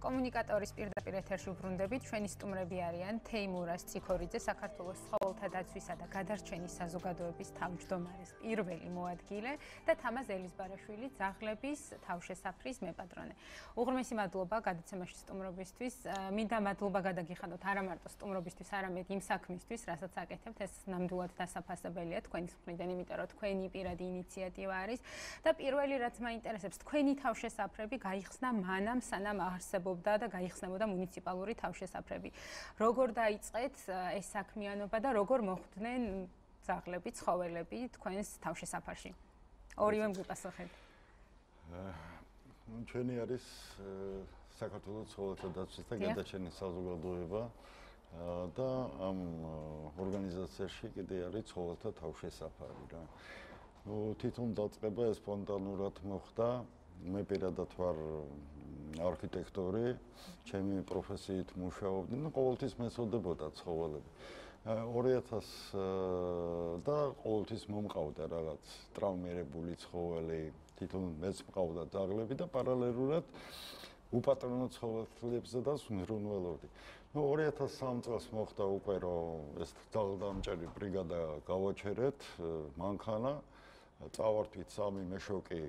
კომუნიკატორის პირდაპირ ეთერში ვბრუნდებით. ჩვენი სტუმრები არიან თეიმურაზ ციქორიძე, საქართველოს ცხოველთა დაცვისა და გადარჩენის საზოგადოების თავმჯდომარის პირველი მოადგილე და თამაზ ელიზბარაშვილი, ძაღლების თავშესაფრის მეპატრონე. უღრმესი მადლობა გადაცემაში სტუმრობისთვის. მინდა მადლობა გადაგიხადოთ არა მარტო სტუმრობისთვის, არამედ იმ საქმისთვის, რასაც აკეთებთ. ეს ნამდვილად დასაფასებელია თქვენი მხრიდან, იმიტომ რომ თქვენი პირადი ინიციატივა არის და პირველი რაც მაინტერესებს, თქვენი თავშესაფრები გაიხსნა მანამ სანამ არსებობდა და გაიხსნებოდა მუნიციპალური თავშესაფრები. როგორ დაიწყეთ ეს საქმიანობა და როგორ მოხვდნენ ძაღლები, ცხოველები თქვენს თავშესაფარში? ორივემ გიპასუხეთ. ჩვენი არის საქართველოს ცხოველთა დაცვის და გადარჩენის საზოგადოება და ამ ორგანიზაციაში კიდე არის ცხოველთა თავშესაფარი რა. თვითონ დაწყება სპონტანურად მოხდა. მე პირადად ვარ არქიტექტორი, ჩემი პროფესიით მუშაობდი, ყოველთვის მეცოდებოდა ცხოველები. 2000 და ყოველთვის მომყავდა რაღაც ტრავმირებული ცხოველი, თვითონ მეც მყავდა ძაღლები და პარალელურად უპატრონო ცხოველებზედაც მზრუნველობდი. 2003 წელს მოხდა უკვე რომ ეს ძალდამჭერი ბრიგადა გავაჩერეთ მანქანა, წავართვით 3 მეშოკი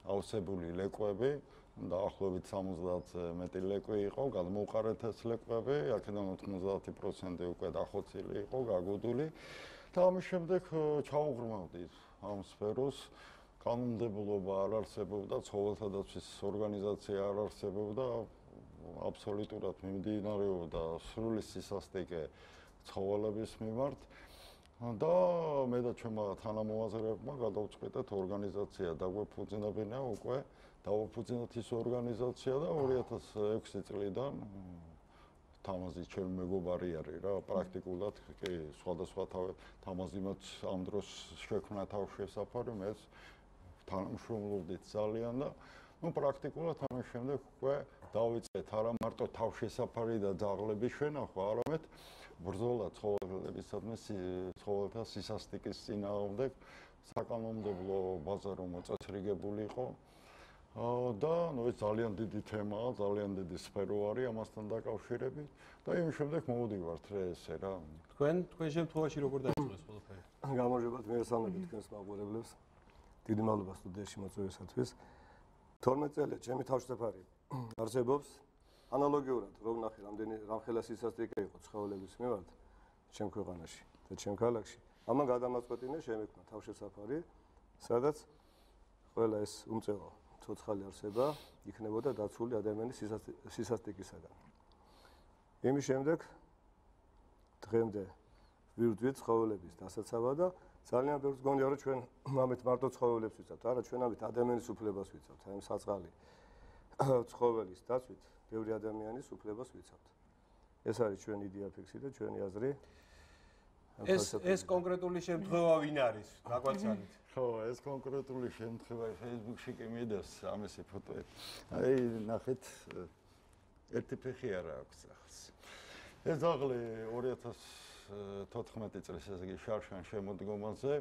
ავსებული ლეკვები, დაახლოებით 70-ზე მეტი ლეკვი იყო, გადმოვყარეთ ეს ლეკვები, აქედან 90% უკვე დახოცილი იყო, გაგუდული და ამის შემდეგ ჩაუღრმავდით ამ სფეროს. კანონმდებლობა არ არსებობდა, ცხოველთა დაცვის ორგანიზაცია არ არსებობდა, აბსოლუტურად მიმდინარეობდა სრული სისასტიკე ცხოველების მიმართ. და მე და ჩემმა თანამოაზრეებმა გადავწყვიტეთ ორგანიზაცია დაგვეფუძნებინა უკვე დავაფუძნეთ ის ორგანიზაცია და 2006 წლიდან თამაზი ჩემი მეგობარი არის რა პრაქტიკულად კი სხვადასხვა თამაზიმაც ამ დროს შექმნა თავშესაფარი მეც თანამშრომლობდით ძალიან და პრაქტიკულად ამის შემდეგ უკვე დავიწყეთ არა მარტო თავშესაფარი და ძაღლების შენახვა არამედ ბრძოლა ცხოველებისადმი ცხოველთა სისასტიკის წინააღმდეგ საკანონმდებლო ბაზა რომ მოწესრიგებული იყო და ეს ძალიან დიდი თემაა, ძალიან დიდი სფერო არის ამასთან დაკავშირებით და იმ შემდეგ მოვდივართ ესე რა. თქვენ შემთხვევაში როგორ დაიწყო ეს ყველაფერი? გამარჯობათ, მიესალმებით თქვენს მაყურებლებს. დიდი მადლობა სტუდიაში მოწვევისათვის. 12 წელია ჩემი თავშესაფარი არსებობს. ანალოგიურად რო ვნახე რამდენხელა სისასტიკე იყო ცხოველების მიმართ ჩემ ქვეყანაში და ჩემ ქალაქში. ამან გადამაწყვეტინა შემექმნა თავშესაფარი, სადაც ყველა ეს უმწევა ცოცხალი არსება იქნებოდა დაცული ადამიანის სისასტიკისაგან. იმის შემდეგ დღემდე ვირთვით ცხოველების დასაცავად და ძალიან ბევრს გონია რომ ჩვენ ამით მარტო ცხოველებს ვიცავთ, არა ჩვენ ამით ადამიანის უფლებას ვიცავთ, აი ამ საწყალი ცხოველის დაცვით ბევრი ადამიანის უფლებას ვიცავთ. ეს არის ჩვენი იდეა ფიქსი და ჩვენი აზრი. ეს კონკრეტული შემთხვევა ვინ არის? გაგვაცანით. ხო, ეს კონკრეტული შემთხვევა Facebook-ში კი მიდევს ამისი ფოტოები. აი, ნახეთ, ერთი ფეხი არა აქვს ახს. ეს ძაღლი 2014 წელს ესე იგი შარშან შემოდგომაზე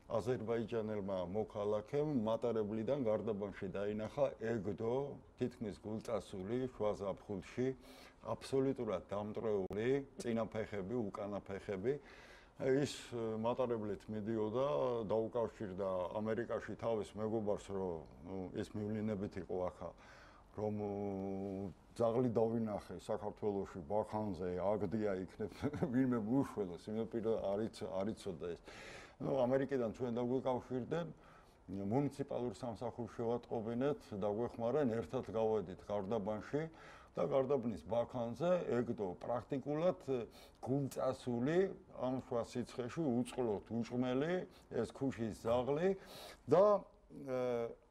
აზერბაიჯანელმა მოქალაქემ მატარებლიდან გარდაბანში დაინახა ეგდო თითქმის გულწასული შუა ზაფხულში აბსოლუტურად დამტვრეული წინა ფეხები, უკანა ფეხები. ის მატარებლით მიდიოდა, დაუკავშირდა ამერიკაში თავის მეგობარს, რომ ის მივლინებით იყო ახლა, რომ ძაღლი დავინახე საქართველოში ბაქანზე, აგდია იქნებ ვინმე მუშველოს, იმეპირა არიცოდა ეს. ამერიკიდან ჩვენ დაგვიკავშირდნენ, მუნიციპალურ სამსახურს შევატყობინეთ, დაგვეხმარენ, ერთად გავედით გარდაბანში და გარდაბნის ბაქანზე ეგდო პრაქტიკულად გულწასული ამ შუა სიცხეში უწყლოდ უჭმელი ეს ქუშის ძაღლი და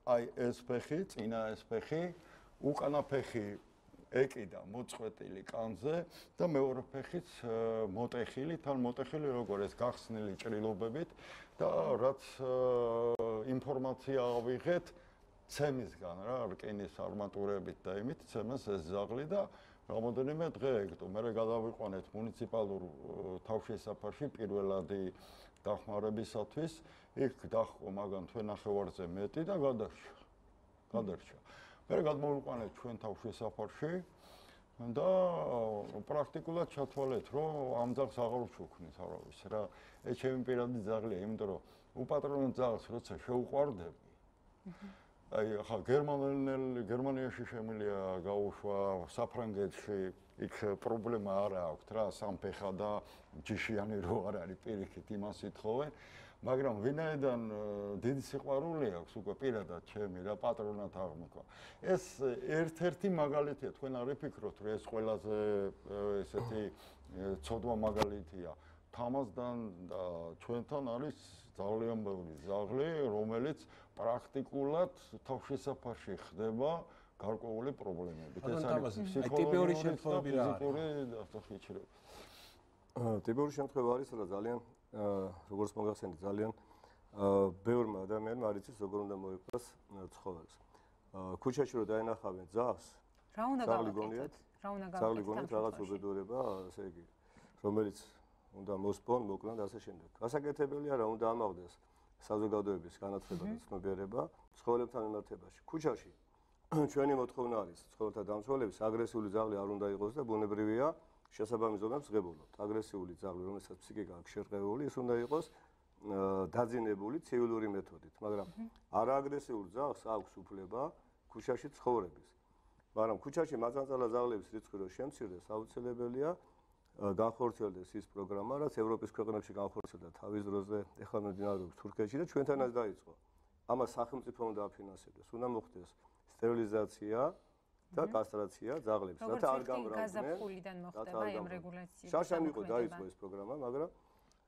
აი ეს ფეხი, წინა ეს ფეხი, უკანა ფეხი ეკიდა მოწყვეტილი კანზე და მეორე ფეხიც მოტეხილი, თან მოტეხილი როგორ ეს გახსნილი ჭრილობებით და რაც ინფორმაცია ავიღეთ ცემისგან რა, რკინის არმატურებით და იმით ცემეს ეს ძაღლი და რამოდენიმე დღე ეგდო. მე გადავიყვანეთ მუნიციპალურ თავშესაფარში პირველადი დახმარებისათვის. იქ დაჰყო მაგან თვე ნახევარზე მეტი და გადარჩა. მე გადმოვიყვანეთ ჩვენ თავშესაფარში და პრაქტიკულად ჩათვალეთ, რომ ამ ძაღლს აღარ უჩუქნით არავის რა. ეს ჩემი პირადი ძაღლია, იმიტომ რომ უპატრონო ძაღლს როცა შეუყვარდები. აი ახლა გერმანიაში შემიძლია გაუშვა, საფრანგეთში იქ პრობლემა არ აქვს რა, სამფეხა და ჯიშიანი რო არ არის პირიქით იმას ითხოვენ. მაგრამ ვინაიდან დიდი სიყვარული აქვს უკვე პირადად ჩემი რა პატრონად აღმოქვა. ეს ერთ-ერთი მაგალითია, თქვენ არ იფიქროთ, რომ ეს ყველაზე ესეთი ცოდვა მაგალითია. თამასთან და ჩვენთან არის ძალიან ბევრი ძაღლი, რომელიც პრაქტიკულად თავშესაფარში ხდება გარკვეული პრობლემებით. ეს არის ტიპიური შემთხვევები რა არის? ტიპიური შემთხვევა არის, რომ ძალიან როგორც მოგახსენეთ, ძალიან ბევრმა ადამიანმა არ იცის როგორ უნდა მოიყვას ცხოველს. ქუჩაში რო დაენახავენ ძაღლს, რა უნდა გავაკეთოთ? ძაღლი გონიათ რაღაც უბედურება, ასე იგი, რომელიც უნდა მოსპონ, მოკვლან და ასე შემდეგ. გასაკეთებელია რა უნდა ამაღლდეს საზოგადოების განათლება და ცნობიერება ცხოველებთან მიმართებაში. ქუჩაში ჩვენი მოთხოვნა არის ცხოველთა დამცველების აგრესიული ძაღლი არ უნდა იყოს და ბუნებრივია შესაბამის ზომებს ღებულობთ. აგრესიული ძაღლი, რომელსაც ფსიქიკა აქვს შერყეული, ის უნდა იყოს დაძინებული ცივილური მეთოდით, მაგრამ არააგრესიულ ძაღლს აქვს უფლება ქუჩაში ცხოვრების. მაგრამ ქუჩაში მაწანწალა ძაღლების რიცხვი რო შემცირდეს, აუცილებელია განხორციელდეს ის პროგრამა, რაც ევროპის ქვეყნებში განხორციელდა თავის დროზე, ეხლა მიმდინარეობს თურქეთში და ჩვენთანაც დაიწყო. ამას სახელმწიფო უნდა აფინანსებდეს, უნდა მოხდეს სტერილიზაცია და კასტრაცია ძაღლებს, რათა არ გამრავლდნენ. გაზაფხულიდან მოხდება ამ რეგულაციის. შარშან იყო დაიწყო ეს პროგრამა, მაგრამ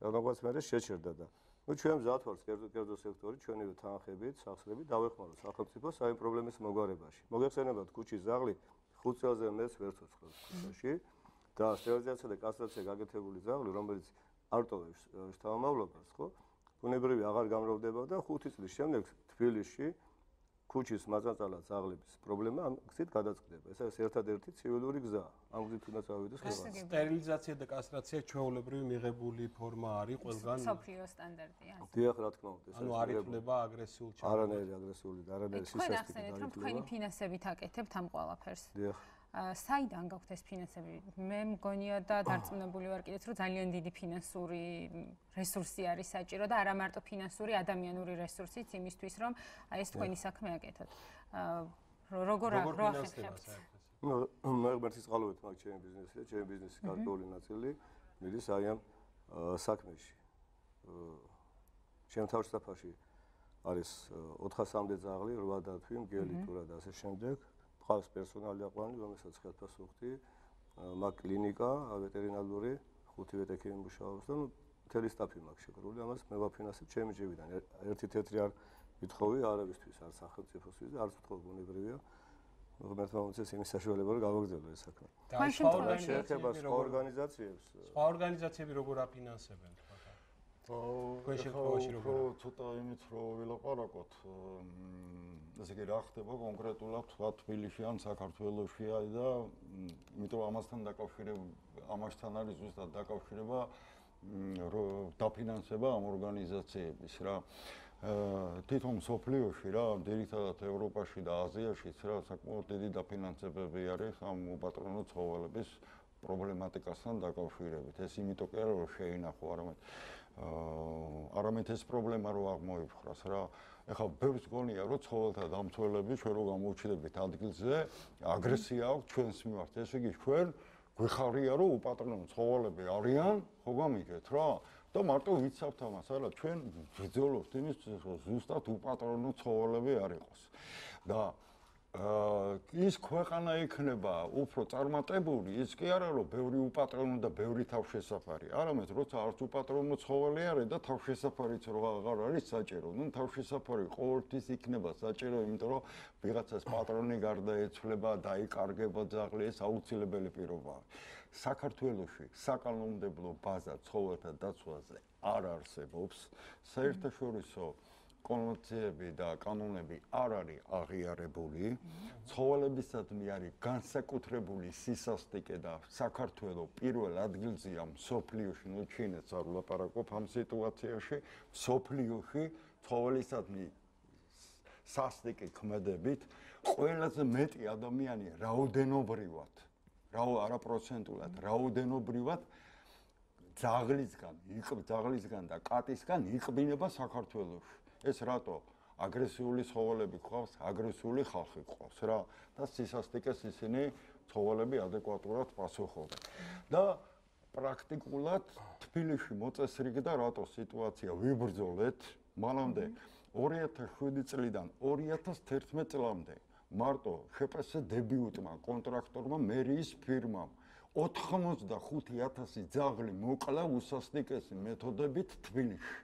რაღაც მერე შეჩერდა და ნუ ჩვენ მზად ვართ კერძო სექტორი, ჩვენივე თანხებით, სახსრებით დავეხმაროთ სახელმწიფოს ამ პრობლემის მოგვარებაში. მოგეხსენებათ ქუჩის ძაღლი 5 წელზე მეც ვერ ცოცხლობს ქუჩაში და სტერილიზაცია და კასტრაცია გაკეთებული ძაღლი, რომელიც არ ტოვებს შთამომავლობას, ხო? ბუნებრივი აღარ გამრავლდება და 5 წლის შემდეგ თბილისში ქუჩის მაწანწალა ძაღლების პრობლემა ამ გზით გადაწყდება. ეს არის ერთადერთი ცივილური გზა. ამ გზით უნდა წავიდეს ყველა. სტერილიზაცია და კასტრაცია ჩვეულებრივი მიღებული ფორმა არის ყველგან. სოფლიო სტანდარტია. დიახ, რა თქმა უნდა, ეს ანუ არ ითვლება აგრესიულ ჩამოყალიბებას. არანაირი აგრესიული და არანაირი სისასტიკე არ ითვლება. თქვენ თქვენი ფინანსებით აკეთებთ ამ ყველაფერს. დიახ. საიდან გაქვთ ეს ფინანსები? მე მგონია და დარწმუნებული ვარ კიდეც, რომ ძალიან დიდი ფინანსური რესურსი არის საჭირო და არა მარტო ფინანსური, ადამიანური რესურსიც იმისთვის, რომ აი ეს თქვენი საქმე აკეთოთ. როგორ ახერხებთ? მე ღმერთის წყალობით მაგ ჩემი ბიზნესი და ჩემი ბიზნესის გარკვეული ნაწილი მიდის აი ამ საქმეში. ჩემ თავშესაფარში არის 400-მდე ძაღლი, 8 დათვი, მგელი ტურა და ასე შემდეგ. ყავს პერსონალი აყვანი, რომელსაც ხელფასს ვუხდი, მაგ კლინიკა, ვეტერინარული, 5 ვეტექიმი მუშაობს და მთელი სტაფი მაქვს შეკრული, ამას მე ვაფინანსებ ჩემი ჯებიდან. ერთი თეთრი არ ვითხოვი არავისთვის, არ სახელმწიფოსთვის და არც ვთხოვ ბუნებრივია. ღმერთმა მომწეს იმის საშუალება, რომ გავაგრძელო ეს საქმე. შეეხება სხვა ორგანიზაციებს. სხვა ორგანიზაციები როგორ აფინანსებენ? თქვენ შემთხვევაში როგორ? ცოტა იმით რომ ვილაპარაკოთ, ესე იგი რა ხდება კონკრეტულად თქვა თბილისში ან საქართველოშია და იმიტომ ამასთან ამასთან არის ზუსტად დაკავშირება დაფინანსება ამ ორგანიზაციების რა. თვითონ სოფლიოში რა, ძირითადად ევროპაში და აზიაშიც რა საკმაოდ დიდი დაფინანსებები არის ამ უპატრონო ცხოველების პრობლემატიკასთან დაკავშირებით. ეს იმიტომ კი არა რომ შეინახო, არამედ ეს პრობლემა რო აღმოიფხვრას რა. ეხლა ბევრს გონია რომ ცხოველთა დამცველები ჩვენ რო გამოვჩდებით ადგილზე, აგრესია აქვს ჩვენს მიმართ. ესე იგი ჩვენ გვეხარია რომ უპატრონო ცხოველები არიან, ხო გამიგეთ რა? და მარტო ვიცავთ ამას, არა, ჩვენ ვიძოლობთ იმის, რომ ზუსტად უპატრონო ცხოველები არ იყოს. და ის ქვეყანა იქნება უფრო წარმატებული, ის კი არა რომ ბევრი უპატრონო და ბევრი თავშესაფარი. არამედ როცა არც უპატრონო ცხოველი არის და თავშესაფარიც რო აღარ არის საჭირო. ნუ თავშესაფარი ყოველთვის იქნება საჭირო, იმიტომ რომ ვიღაცას პატრონი გარდაეცვლება, დაიკარგება ძაღლი, ეს აუცილებელი პირობაა. საქართველოში საკანონმდებლო ბაზა ცხოველთა დაცვაზე არ არსებობს. საერთაშორისო კონვენციები და კანონები არ არის აღიარებული. ცხოველებისადმი არის განსაკუთრებული სისასტიკე და საქართველოს პირველ ადგილზეა მსოფლიოში, ნუ ჩინეთს არ ვლაპარაკობ ამ სიტუაციაში, მსოფლიოში ცხოველისადმი სასტიკი ქმედებით ყველაზე მეტი ადამიანი რაოდენობრივად, არაპროცენტულად, რაოდენობრივად ძაღლისგან და კატისგან იყბინება საქართველოში. ეს რატო? აგრესიული ცხოველები ყავს, აგრესიული ხალხი ყავს რა და სისასტიკეს ისინი ცხოველები ადეკვატურად პასუხობენ. და პრაქტიკულად თბილისში მოწესრიგდა რატო სიტუაცია ვიბრძოლეთ მანამდე 2007 წლიდან 2011 წლამდე მარტო შპს დებიუტმა კონტრაქტორმა მერიის ფირმამ 85000 ძაღლი მოკლა უსასტიკესი მეთოდებით თბილისში.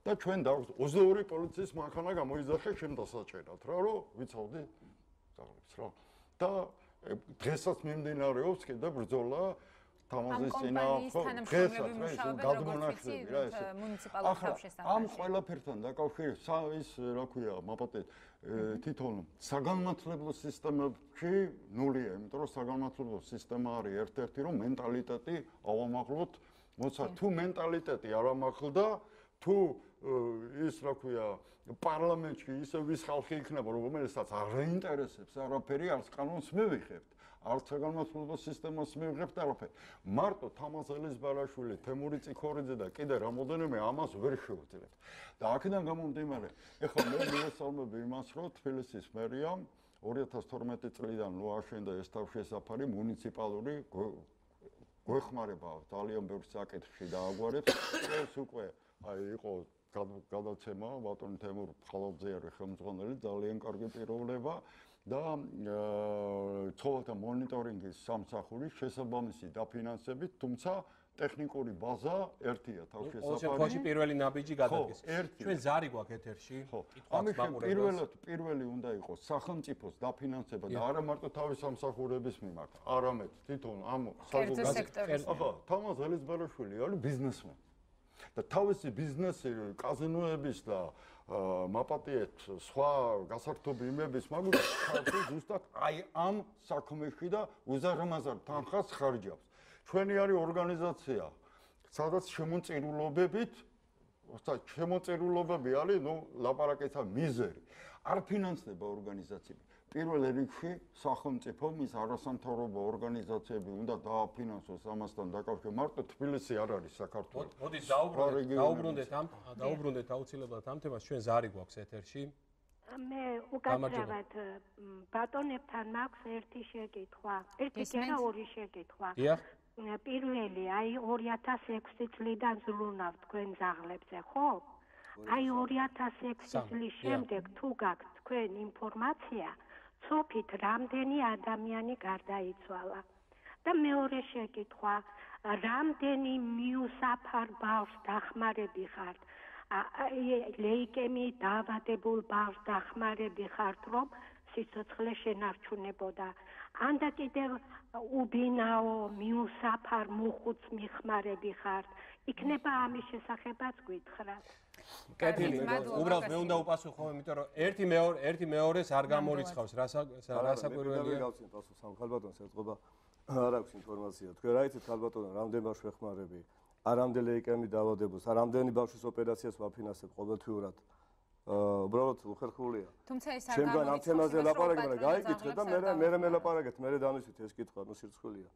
და ჩვენ 22 პოლიციის მანქანა გამოიძახე შენ დასაჭერად რა რომ ვიცავდი ძაღლებს რა. და დღესაც მიმდინარეობს კიდე ბრძოლა თამაზის წინააღმდეგ დღესაც გადმონაშრები რა ესე. ამ ყველაფერთან დაკავშირებით ის რა ქვია მაპატე თვითონ საგანმანათლებლო სისტემებში ნულია, იმიტომ რომ საგანმანათლებლო სისტემა არის ერთ-ერთი რომ მენტალიტეტი ავამაღლოთ, მოცა თუ მენტალიტეტი არ ამაღლდა, თუ ის რა ქვია პარლამენტში ისე ვის ხალხი იქნება, რომელსაც არ აინტერესებს არაფერი, არც კანონს მივიღებთ. არც საგანმანათლებლო სისტემას მივიღებთ არაფერი. მარტო თამაზ ელიზბარაშვილი, თემური წიქორიძე და კიდე რამოდენიმე ამას ვერ შევძლებთ. და აქედან გამომდინარე, ეხლა მე მივესალმები იმას, რომ თბილისის მერიამ 2012 წლიდან მოაშენდა ეს თავშესაფარი მუნიციპალური გვეხმარება ძალიან ბევრ საკითხში დააგვარებს. ეს უკვე იყო გადაცემა ბატონ თემურ ხალხზე ხელმძღვანელი ძალიან კარგი პიროვნება. და ცხოველთა მონიტორინგის სამსახურის შესაბამისი დაფინანსებით, თუმცა ტექნიკური ბაზა ერთია თავშესაფარი. ოღონდ პირველი ნაბიჯი გადადგეს. ჩვენ ზარი გვაქვს ეთერში. ამის პირველი უნდა იყოს სახელმწიფოს დაფინანსება და არა მარტო თავის სამსახურების მიმართ, არამედ თვითონ ამ საზოგადოების. ახლა თამაზ ელიზბარაშვილი არის ბიზნესმენი. და თავისი ბიზნესი კაზინოების და მაპატიეთ სხვა გასართობ-იმების მაგალითად ზუსტად აი ამ საქმეში და უზარმაზარ თანხას ხარჯავს. ჩვენი არის ორგანიზაცია, სადაც შემოწირულობები არის, ლაპარაკეთა მიზერი. არ ფინანსდება ორგანიზაციები. პირველ რიგში სახელმწიფო მის არასამთავრობო ორგანიზაციები უნდა დააფინანსოს ამასთან დაკავშირებით. მარტო თბილისი არ არის საქართველოს. მოდი დაუბრუნდეთ აუცილებლად ამ თემას. ჩვენ ზარი გვაქვს ეთერში. მე უკაცრავად ბატონებთან მაქვს ერთი შეკითხვა. ერთი კი არა, ორი შეკითხვა. პირველი, აი 2006 წლიდან ზრუნავ თქვენ ძაღლებზე, ხო? აი 2006 წლის შემდეგ თუ გაქვთ თქვენ ინფორმაცია, სოფით რამდენი ადამიანი გარდაიცვალა? და მეორე შეკითხვა, რამდენი მიუსაფარ ბავშვს დახმარები ხართ? ლეიკემიით დაავადებულ ბავშვს დახმარები ხართ, რომ სიცოცხლე შენარჩუნებოდა? ანდა კიდევ უბინაო, მიუსაფარ მოხუც მიხმარები ხართ? იქნება ამის შესახებაც გითხრათ. კეთილი, უბრალოდ მე უნდა უპასუხო, იმიტომ რომ ერთი მეორეს არ გამორიცხავს, რა საკვირველია. გავცინოთ პასუხს ამ ხალბატონს ეწყობა არ აქვს ინფორმაცია. თქვენ რა იცით ხალბატონო, რამდენი ბავშვი ვეხმარები, არამდენ ლეიკემი დაავადებულს, რამდენი ბავშვის ოპერაციას ვაფინანსებ ყოველთვიურად. უბრალოდ უხერხულია. თუმცა ეს არ ჩემგან ამ თემაზე ლაპარაკება, გაიგიჩეთ და მე მელაპარაკეთ, მე დამისვით ეს კითხვა, სირცხვილია.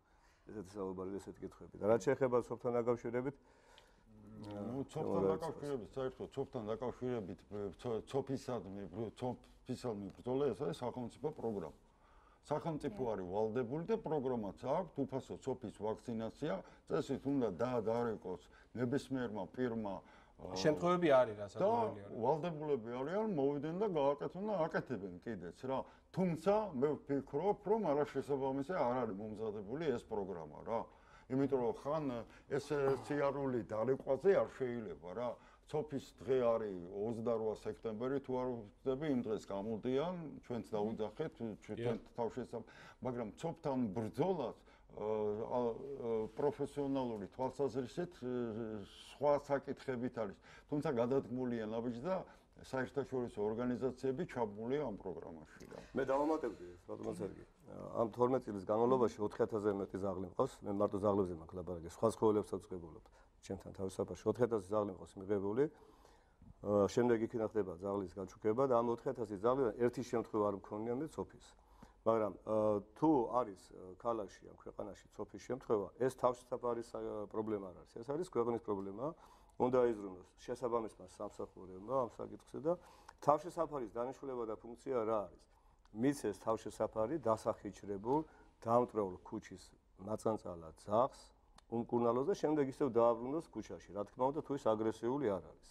ესეთი საუბარი, ესეთი კითხვები. და რაც შეეხება სოფთან დაკავშირებით, ცოფთან დაკავშირებით, საერთოდ ცოფთან დაკავშირებით, ცოფისადმი ბრძოლა ეს არის სახელმწიფო პროგრამა. სახელმწიფო არის ვალდებული და პროგრამაც აქვს უფასო ცოფის ვაქცინაცია, წესით უნდა დაადარეკოს ნებისმიერმა პირმა შემთხვევები არის რა საკვირველია. ვალდებულები არიან მოვიდნენ და გააკეთონ და აკეთებენ კიდეც რა. თუმცა მე ვფიქრობ, რომ არაშესაბამისი არ არის მომზადებული ეს პროგრამა რა. იმიტომ რომ ხან ეს სიარული დარეკვაზე არ შეიძლება რა. ცოფის დღე არის 28 სექტემბერი, თუ არ ვხდები, იმ დღეს გამოდიან, ჩვენც დაუძახეთ, ჩვენ თავშესაფარი, მაგრამ ცოფთან ბრძოლას პროფესიონალური თვალსაზრისით სხვა საკითხებით არის. თუმცა გადადგმულია ნაბიჯი და საერთაშორისო ორგანიზაციები ჩაბმულია ამ პროგრამაში. მე დავამატებდი ეს ბატონო სერგი. ამ 12 წლის განმავლობაში 4000-ზე მეტი ზაღლი მყავს. მე მარტო ზაღლებზე მაქვს ლაპარაკი, სხვა ცხოველებსაც ვწყებულობ. ჩემთან თავისუფლად 4000 ზაღლი მყავს მიღებული. შემდეგ იქიდან ხდება ძაღლის გაჩუქება და ამ 4000 ძაღლიდან ერთი შემთხვევა არ მქონია მე ცოფის. მაგრამ თუ არის ქალაქში ან ქვეყანაში ცოფის შემთხვევა, ეს თავშესაფარის პრობლემა არ არის. ეს არის ქვეყნის პრობლემა. უნდა იზრუნოს შესაბამისმა სამსახურებმა ამ საკითხზე და თავშესაფარის დანიშნულება და ფუნქცია რა არის? მიცეს თავშესაფარი დასახიჩრებულ დამტვრეულ ქუჩის მაწანწალა ძაღლს უმკურნალოს და შემდეგ ისევ დააბრუნოს ქუჩაში. რა თქმა უნდა, თუ ის აგრესიული არ არის.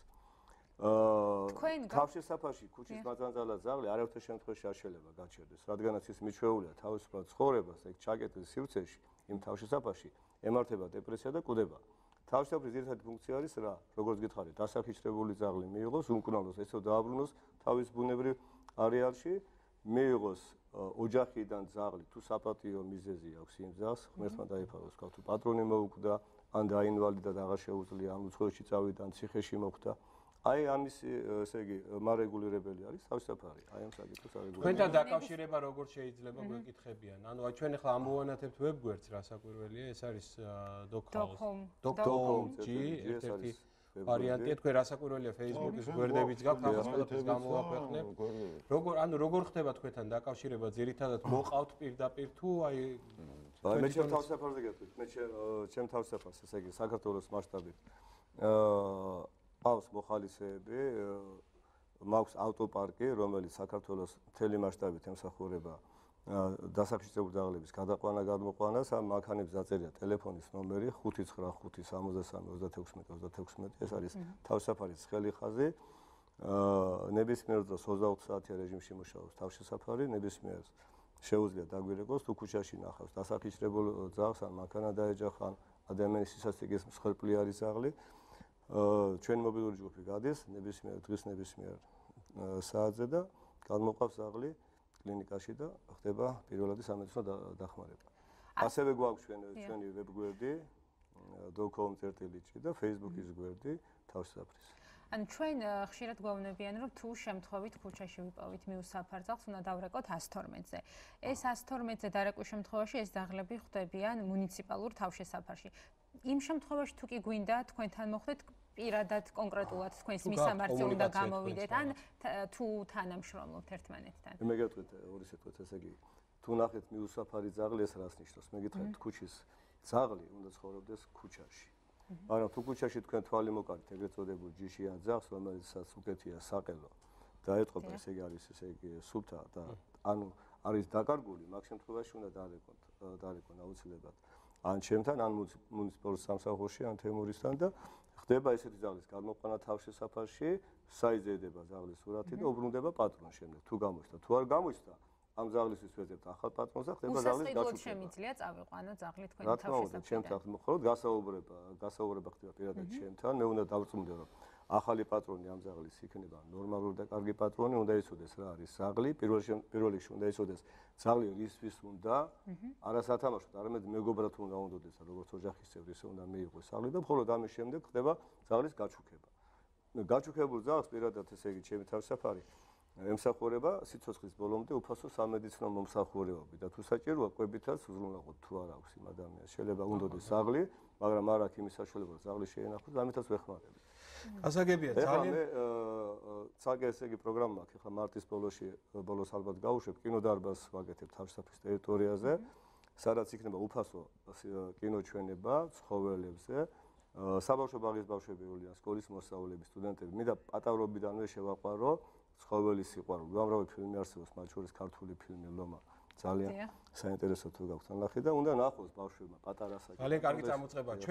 თავშესაფარში ქუჩის მაწანწალა ძაღლი არაერთი შემთხვევაში არ შეიძლება გაჩერდეს, რადგანაც ის მიჩვეულია თავისუფლად ცხოვრებას და ჩაკეტილ სივრცეში იმ თავშესაფარში ემართება დეპრესია და კვდება. თავშესაფრის ძირითადი ფუნქცია არის რა? როგორც გითხარით, დასახიჩრებული ძაღლი მიიღოს, უმკურნალოს, ესეო დააბრუნოს თავის ბუნებრივ არეალში, მიიღოს ოჯახიდან ძაღლი, თუ საპატიო მიზეზი აქვს იმ ძაღლს, ღმერთმა დაიფაროს, თუ პატრონი მოუკვდა, ან დაინვალიდა და აღარ შეუძლია, ან უცხოეთში წავიდა, ან ციხეში მოხვდა. აი ამის ესე იგი მარეგულირებელი არის თავშესაფარი. აი ამ საკითხს არეგულირებს. თქვენთან დაკავშირება როგორ შეიძლება გვეკითხებიან? ანუ აი ჩვენ ახლა ამოვანათებთ ვებგვერდს, რა საკვირველია, ეს არის doc.com.g ერთ-ერთი ვარიანტია. თქვენ რა საკვირველია Facebook-ის გვერდებიც გაქვთ, ამას ყველაფერს გამოვაქვეყნებ. როგორ ხდება თქვენთან დაკავშირება? ძირითადად მოყავთ პირდაპირ თუ აი მე ჩემ თავშესაფარზე გეტყვით, მე ჩემ თავშესაფარს, ესე იგი საქართველოს მასშტაბით. ყავს მოხალისეები, მაქვს ავტოპარკი, რომელიც საქართველოს მთელი მასშტაბით ემსახურება დასახიჩრებულ ძაღლების გადაყვანა გადმოყვანას, ამ მანქანებს დაწერია ტელეფონის ნომერი 5956336 ეს არის თავშესაფარის ცხელი ხაზი. ნებისმიერ დროს 24 საათიან რეჟიმში მუშაობს თავშესაფარი, ნებისმიერ შეუძლია დაგვირეკოს, თუ ქუჩაში ნახავს დასახიჩრებულ ძაღლს, ან მანქანა დაეჯახა, ან ადამიანის სისასტიკის მსხვერპლი არის ძაღლი. ჩვენი მობილური ჯგუფი გადის ნებისმიერ დღის ნებისმიერ საათზე და გადმოყავს ძაღლი კლინიკაში და ხდება პირველადი სამედიცინო დახმარება. ასევე გვაქვს ჩვენი ვებგვერდი doc.com.g და Facebook-ის გვერდი თავშესაფრის. ან ჩვენ ხშირად გვავნებიან, რომ თუ შემთხვევით ქუჩაში ვიპოვით მიუსაფარ ძაღლს, უნდა დავრეკოთ 112-ზე. ეს 112-ზე დარეკვის შემთხვევაში ეს ძაღლები ხვდებიან მუნიციპალურ თავშესაფარში. იმ შემთხვევაში თუ კი გვინდა თქვენთან მოხვდეთ პირადად კონკრეტულად თქვენს მისამართზე უნდა გამოვიდეთ ან თუ თანამშრომლობთ ერთმანეთთან. მე გეტყვით ორი სიტყვით, ესე იგი თუ ნახეთ მიუსაფარი ძაღლი ეს რას ნიშნავს? მე გითხრათ ქუჩის ძაღლი უნდა ცხოვრობდეს ქუჩაში. მაგრამ თუ ქუჩაში თქვენ თვალი მოკარით ეგრეთ წოდებულ ჯიშიან ძაღლს, რომელსაც უკეთია საყელო და ეტყობა, ესე იგი არის ესე იგი სუფთა და ანუ არის დაკარგული, მაგ შემთხვევაში უნდა დარეკონ აუცილებლად. ან ჩემთან, ან მუნიციპალურ სამსახურში, ან თემურისთან და ხდება ესეთი ძაღლის გადმოყვანა თავშესაფარში, საიზრდება ძაღლის სურათი და უბრუნდება პატრონს შემდეგ. თუ გამოჩნდა, თუ არ გამოჩნდა, ამ ძაღლისთვის ვეძებთ ახალ პატრონს და ხდება ძაღლის გაჩუქება. უსასყიდლოდ შემიძლია წავიყვანო ძაღლი თქვენი თავშესაფარიდან. რა თქმა უნდა, ჩემთან მხოლოდ გასაუბრება ხდება პირადად ჩემთან, მე უნდა დავწმუნდე, რომ ახალი პატრონი ამ ძაღლის იქნება ნორმალური და კარგი პატრონი, უნდა იცოდეს რა არის ძაღლი, პირველ რიგში უნდა იცოდეს ძაღლი რისთვის უნდა, არა სათამაშოდ, არამედ მეგობრად უნდა უნდოდეს, როგორც ოჯახის წევრი, ისე უნდა მიიღოს ძაღლი და მხოლოდ ამის შემდეგ ხდება ძაღლის გაჩუქება. გაჩუქებულ ძაღლს პირადად ესე იგი ჩემი თავშესაფარი ემსახურება სიცოცხლის ბოლომდე უფასო სამედიცინო მომსახურებები და თუ საჭიროა კვებითაც უზრუნველყოთ თუ არ აქვს იმ ადამიანს. შეიძლება უნდოდეს ძაღლი, მაგრამ არ აქვს იმის საშუალება ძაღლი შეენახოს, ამითაც ვეხმარებით. გასაგებია ძალიან. მე ცალკე ესე იგი პროგრამა მაქვს, ახლა მარტის ბოლოს ალბათ გავუშვებ, კინოდარბაზს ვაკეთებ თავშესაფრის ტერიტორიაზე, სადაც იქნება უფასო კინოჩვენება ცხოველებზე. საბავშვო ბაღის ბავშვები იყვნენ, სკოლის მოსწავლეები, სტუდენტები. მინდა პატარობიდანვე შევაყვარო ცხოველის სიყვარული. უამრავი ფილმი არსებობს, მათ შორის ქართული φιλმი ლომა. ძალიან საინტერესო თუ გაქვთ ნახე და უნდა ნახოს ბავშვებმა პატარა საკითხი. ძალიან კარგი წამოწყება.